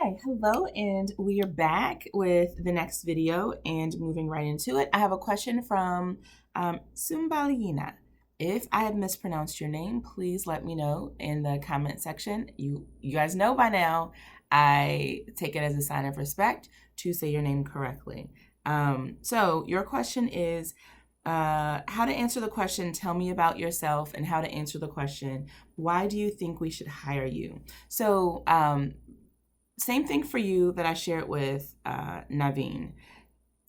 Hi, hello, and we are back with the next video and moving right into it. I have a question from Sumbalina. If I have mispronounced your name, please let me know in the comment section. You guys know by now, I take it as a sign of respect to say your name correctly. So your question is how to answer the question, tell me about yourself, and how to answer the question, why do you think we should hire you? So same thing for you that I shared with Naveen.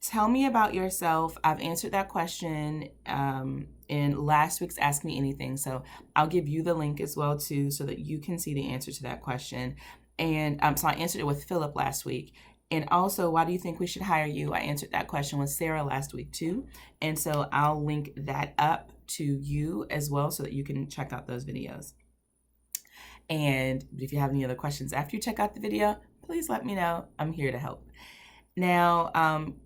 Tell me about yourself. I've answered that question in last week's Ask Me Anything. So I'll give you the link as well too, so that you can see the answer to that question. And so I answered it with Philip last week. And also, why do you think we should hire you? I answered that question with Sarah last week too. And so I'll link that up to you as well so that you can check out those videos. And if you have any other questions after you check out the video, please let me know. I'm here to help. Now,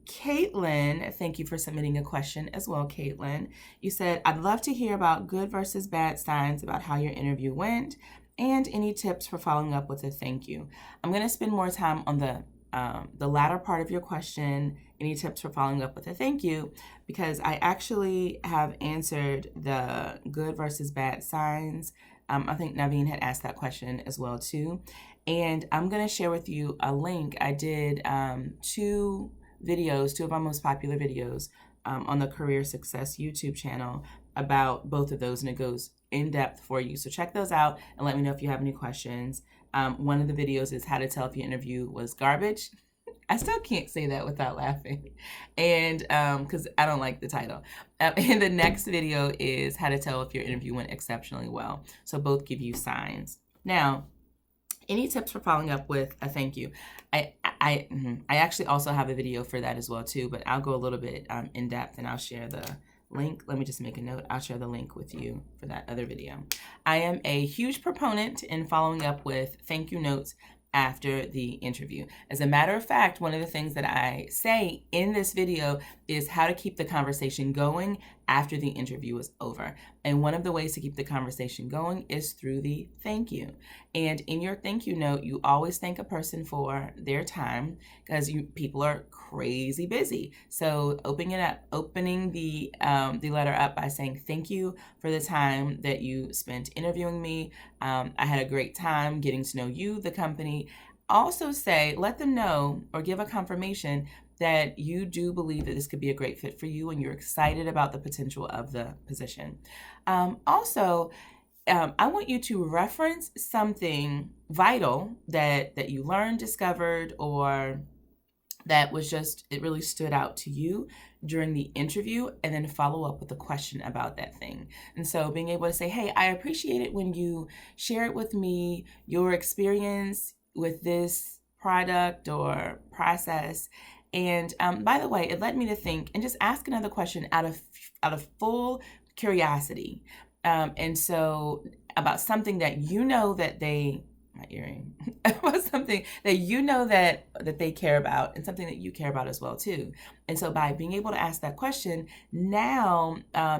Caitlin, thank you for submitting a question as well, Caitlin. You said, I'd love to hear about good versus bad signs about how your interview went and any tips for following up with a thank you. I'm going to spend more time on the latter part of your question, any tips for following up with a thank you, because I actually have answered the good versus bad signs. I think Naveen had asked that question as well too. And I'm going to share with you a link. I did two of my most popular videos on the Career Success YouTube channel about both of those, and it goes in depth for you. So check those out and let me know if you have any questions. One of the videos is how to tell if your interview was garbage. I still can't say that without laughing, and because I don't like the title. And the next video is how to tell if your interview went exceptionally well. So both give you signs. Now, any tips for following up with a thank you? I actually also have a video for that as well too, but I'll go a little bit in depth, and I'll share the link. Let me just make a note. I'll share the link with you for that other video. I am a huge proponent in following up with thank you notes after the interview. As a matter of fact, one of the things that I say in this video is how to keep the conversation going after the interview is over. And one of the ways to keep the conversation going is through the thank you. And in your thank you note, you always thank a person for their time, because people are crazy busy. So opening the letter up by saying thank you for the time that you spent interviewing me. I had a great time getting to know you, the company. Also let them know or give a confirmation that you do believe that this could be a great fit for you and you're excited about the potential of the position. I want you to reference something vital that you learned, discovered, or that was it really stood out to you during the interview, and then follow up with a question about that thing. And so being able to say, hey, I appreciate it when you shared with me your experience with this product or process. And by the way, it led me to think and just ask another question out of full curiosity. And so about something that you know that my earring, about something that you know that they care about, and something that you care about as well too. And so by being able to ask that question, now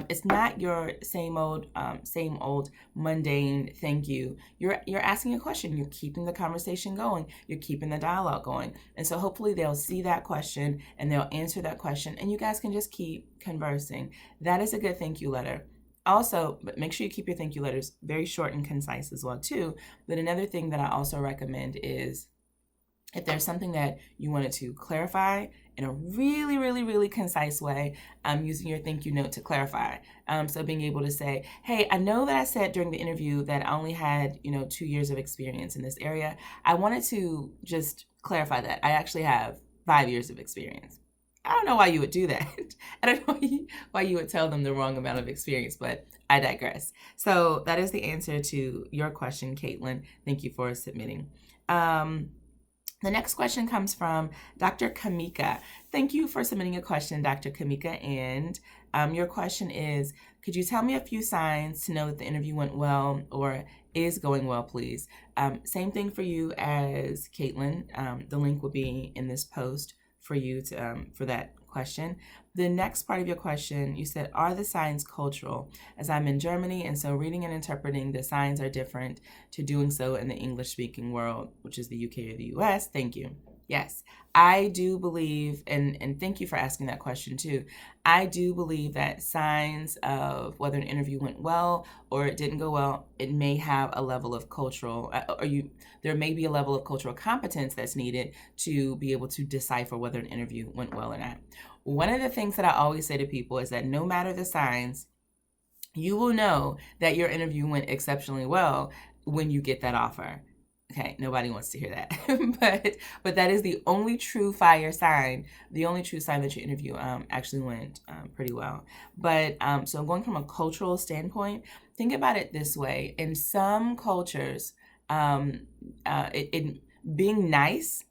it's not your same old mundane thank you. You're asking a question. You're keeping the conversation going. You're keeping the dialogue going. And so hopefully they'll see that question and they'll answer that question, and you guys can just keep conversing. That is a good thank you letter. Also, but make sure you keep your thank you letters very short and concise as well too. But another thing that I also recommend is if there's something that you wanted to clarify in a really, really, really concise way, using your thank you note to clarify. So being able to say, hey, I know that I said during the interview that I only had 2 years of experience in this area. I wanted to just clarify that I actually have 5 years of experience. I don't know why you would do that. I don't know why you would tell them the wrong amount of experience, but I digress. So that is the answer to your question, Caitlin. Thank you for submitting. The next question comes from Dr. Kamika. Thank you for submitting a question, Dr. Kamika. And your question is, could you tell me a few signs to know that the interview went well or is going well, please? Same thing for you as Caitlin. The link will be in this post for you to for that question. The next part of your question, you said, are the signs cultural? As I'm in Germany, and so reading and interpreting the signs are different to doing so in the English-speaking world, which is the UK or the US. Thank you. Yes, I do believe, and thank you for asking that question too. I do believe that signs of whether an interview went well or it didn't go well, it may have a level of cultural, there may be a level of cultural competence that's needed to be able to decipher whether an interview went well or not. One of the things that I always say to people is that no matter the signs, you will know that your interview went exceptionally well when you get that offer. Okay, nobody wants to hear that, but that is the only true fire sign, the only true sign that your interview actually went pretty well. But so going from a cultural standpoint, think about it this way: in some cultures, being nice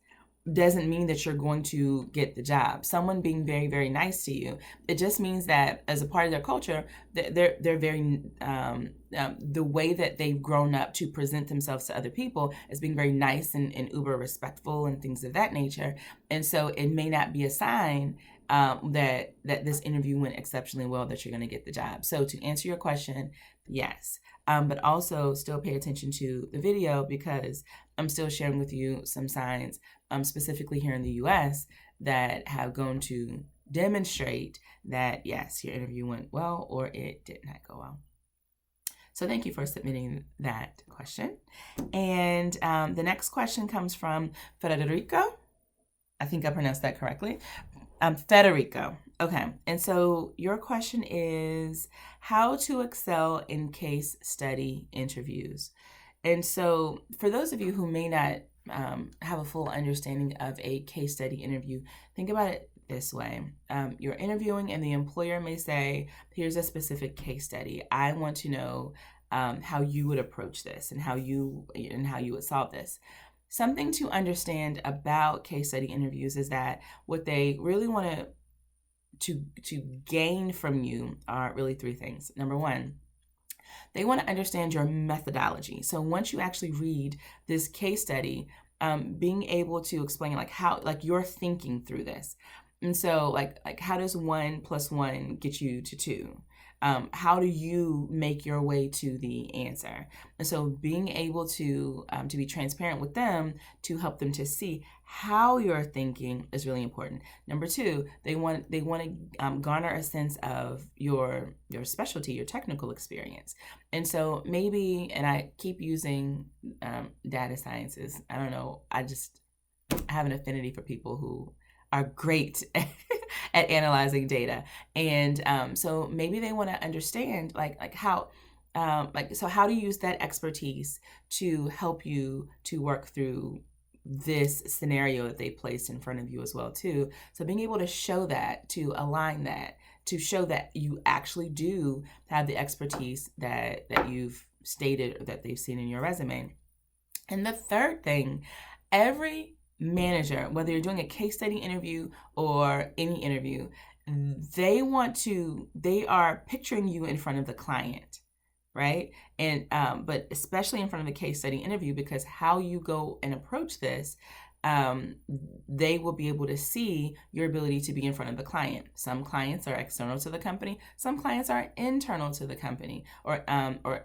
doesn't mean that you're going to get the job. Someone being very, very nice to you, it just means that as a part of their culture, they're very, the way that they've grown up to present themselves to other people is being very nice and uber respectful and things of that nature. And so it may not be a sign that this interview went exceptionally well, that you're going to get the job. So to answer your question, yes. But also still pay attention to the video, because I'm still sharing with you some signs, specifically here in the US, that have gone to demonstrate that, yes, your interview went well or it did not go well. So thank you for submitting that question. And the next question comes from Federico. I think I pronounced that correctly. Federico. Okay. And so your question is how to excel in case study interviews. And so for those of you who may not have a full understanding of a case study interview, think about it this way. You're interviewing and the employer may say, here's a specific case study. I want to know how you would approach this and how you would solve this. Something to understand about case study interviews is that what they really want to gain from you are really three things. Number one, they want to understand your methodology. So once you actually read this case study, being able to explain how you're thinking through this. And so like how does 1 + 1 get you to 2? How do you make your way to the answer? And so being able to be transparent with them to help them to see how you're thinking is really important. Number two, they want to garner a sense of your specialty, your technical experience. And so maybe, and I keep using data sciences. I don't know. I have an affinity for people who are great at analyzing data. And so maybe they want to understand how how to use that expertise to help you to work through this scenario that they placed in front of you as well too. So being able to show that, to align that, to show that you actually do have the expertise that you've stated or that they've seen in your resume. And the third thing, every manager, whether you're doing a case study interview or any interview, they are picturing you in front of the client, right? And but especially in front of the case study interview, because how you go and approach this, they will be able to see your ability to be in front of the client. Some clients are external to the company. Some clients are internal to the company, or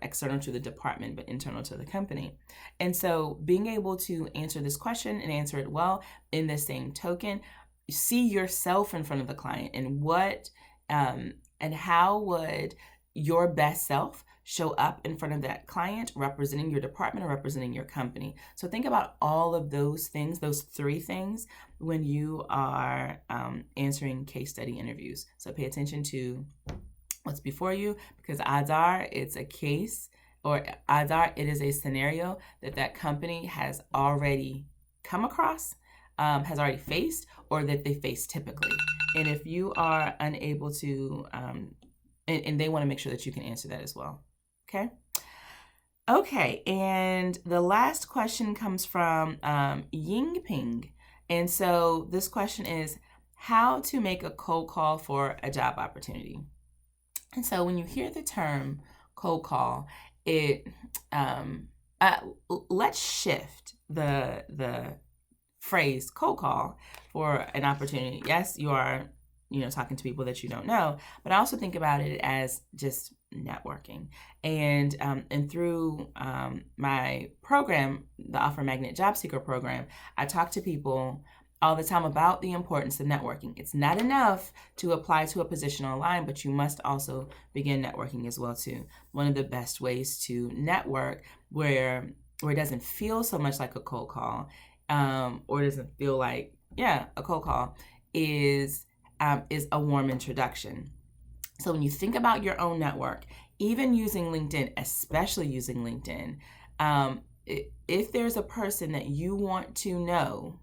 external to the department, but internal to the company. And so being able to answer this question and answer it well, in the same token, see yourself in front of the client, and what and how would your best self show up in front of that client, representing your department or representing your company. So think about all of those things, those three things, when you are answering case study interviews. So pay attention to what's before you, because odds are it's a case, or odds are it is a scenario that company has already come across, has already faced, or that they face typically. And if you are unable to, and they want to make sure that you can answer that as well. Okay, and the last question comes from Yingping. And so this question is how to make a cold call for a job opportunity. And so when you hear the term cold call, let's shift the phrase cold call for an opportunity. Yes, you are talking to people that you don't know, but I also think about it as just networking. And through my program, the Offer Magnet Job Seeker program, I talk to people all the time about the importance of networking. It's not enough to apply to a position online, but you must also begin networking as well too. One of the best ways to network where it doesn't feel so much like a cold call, or doesn't feel like a cold call, is a warm introduction. So when you think about your own network, even using LinkedIn, especially using LinkedIn, if there's a person that you want to know,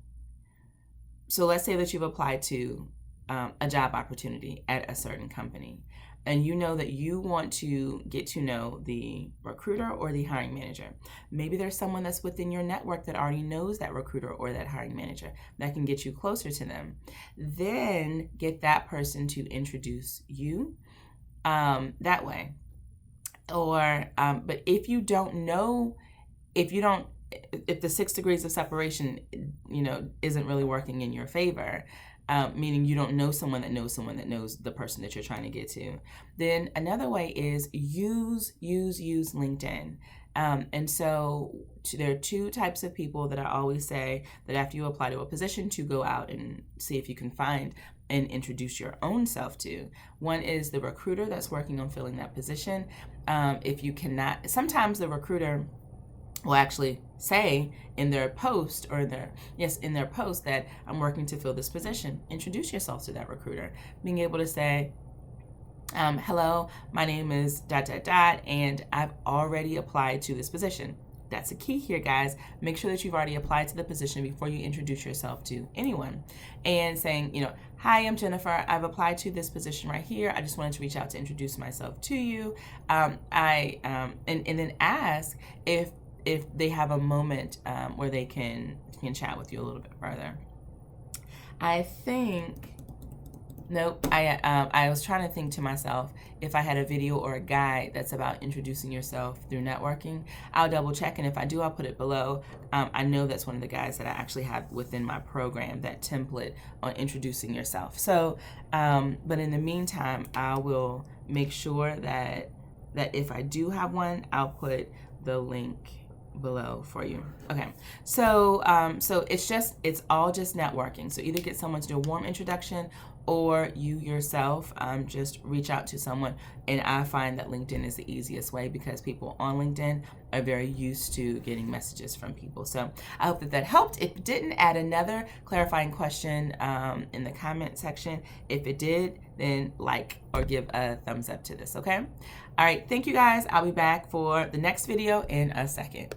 so let's say that you've applied to a job opportunity at a certain company, and you know that you want to get to know the recruiter or the hiring manager. Maybe there's someone that's within your network that already knows that recruiter or that hiring manager that can get you closer to them. Then get that person to introduce you that way. Or, but if you don't know, if the 6 degrees of separation, isn't really working in your favor, meaning you don't know someone that knows someone that knows the person that you're trying to get to, then another way is use LinkedIn. And so there are 2 types of people that I always say that after you apply to a position, to go out and see if you can find and introduce your own self to. One is the recruiter that's working on filling that position. If you cannot, sometimes the recruiter will actually say in their post that I'm working to fill this position. Introduce yourself to that recruiter. Being able to say, hello, my name is ... and I've already applied to this position. That's a key here, guys. Make sure that you've already applied to the position before you introduce yourself to anyone. And saying, hi, I'm Jennifer. I've applied to this position right here. I just wanted to reach out to introduce myself to you. And then ask if they have a moment where they can chat with you a little bit further. I was trying to think to myself if I had a video or a guide that's about introducing yourself through networking. I'll double check, and if I do, I'll put it below. I know that's one of the guides that I actually have within my program, that template on introducing yourself. So, but in the meantime, I will make sure that if I do have one, I'll put the link below for you. Okay, so it's all just networking. So either get someone to do a warm introduction, or you yourself just reach out to someone. And I find that LinkedIn is the easiest way, because people on LinkedIn are very used to getting messages from people. So I hope that helped. If it didn't, add another clarifying question in the comment section. If it did, then like or give a thumbs up to this, okay? All right, thank you guys. I'll be back for the next video in a second.